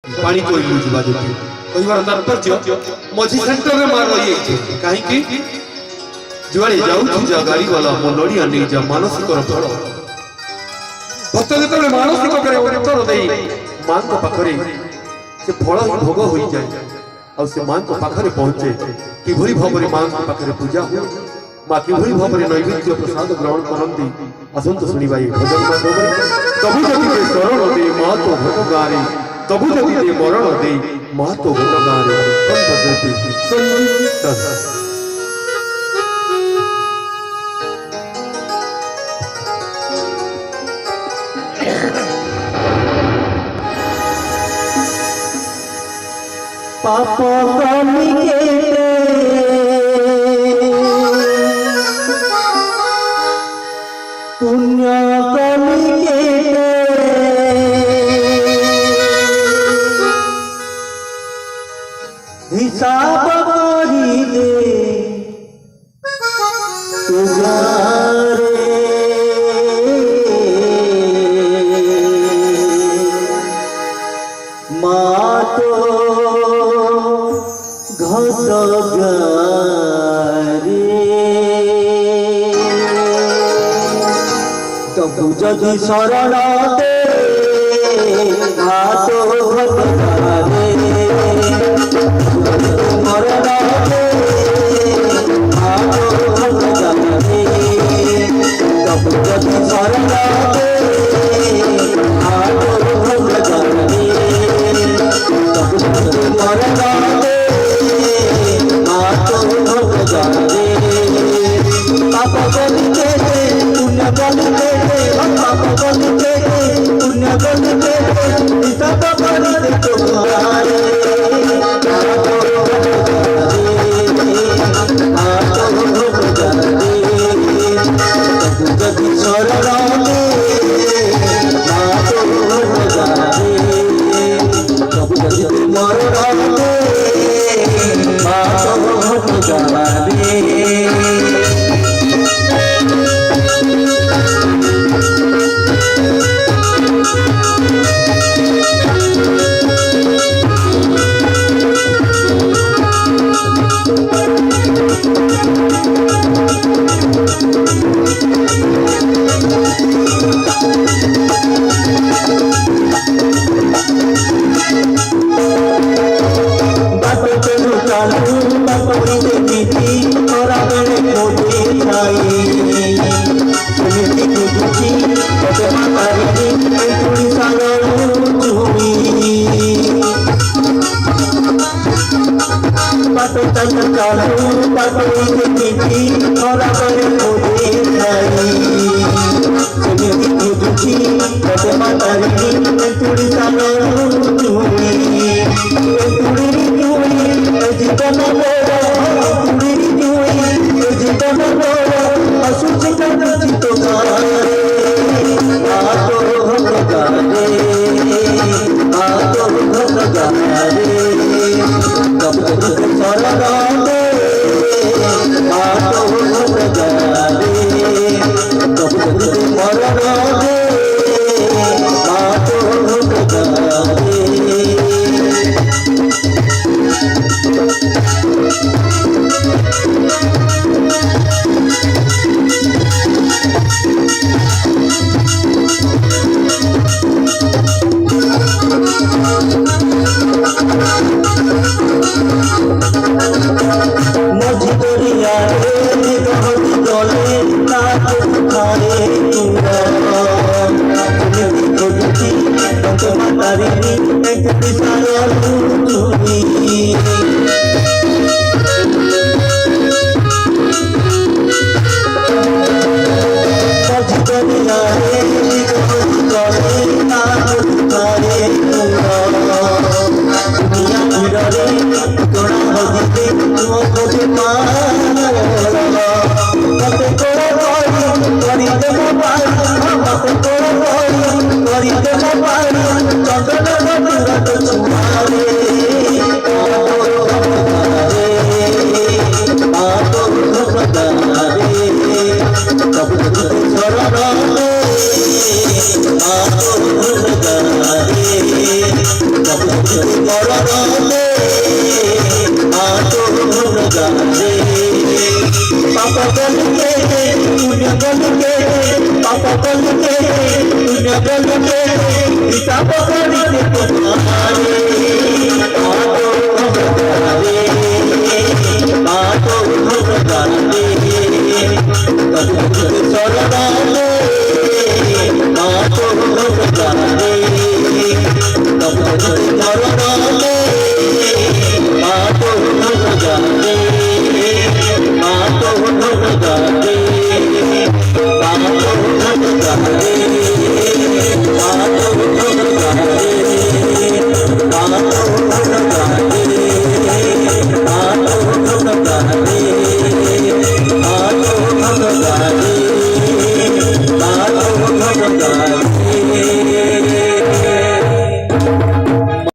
पानी कोई लूज बाजू कई बार तात्पर्य मझी सेंटर रे मार रही है काहे की जुआड़े जाऊ जा गाड़ी वाला मो लड़िया नहीं जा मानसिक फल भक्त जेतबे मानसिक करे उत्तर देई मां को पाखरे से फल भोग होई जाए और से मां को पाखरे पहुंचे कि भरी भावरे मां को पाखरे पूजा हो मां की भरी भावरे नैवेद्य प्रसाद ग्रहण करंती असंत सुनिबाई भजन माध्यम तबु जति के शरण दे मां तो भोग गारे तबु जति के मरण दे मां तो भोग गारे संत संत पाप कमी के पुण्य कमी के हिसाब करी दे तुझारे मातो तबु जदि शरण दे हाथ भगवारे मरण दे हाथ भगवारे तबु जदि शरण दे हाथ भगवारे तबु जदि मरण दे पाप बलि के पुण्य बलि के पाप बलि के पुण्य बलि के हिसाब करी दे तुम्हारे जदि शरण दे तबु जदि मरण दे মরণে আতো গানে পাপা বলকে পুণ্য বলকে পাপা বলকে পুণ্য বলকে হিসাব করিতে তোমারে আতো গানে শরণে আতো গানে মরণে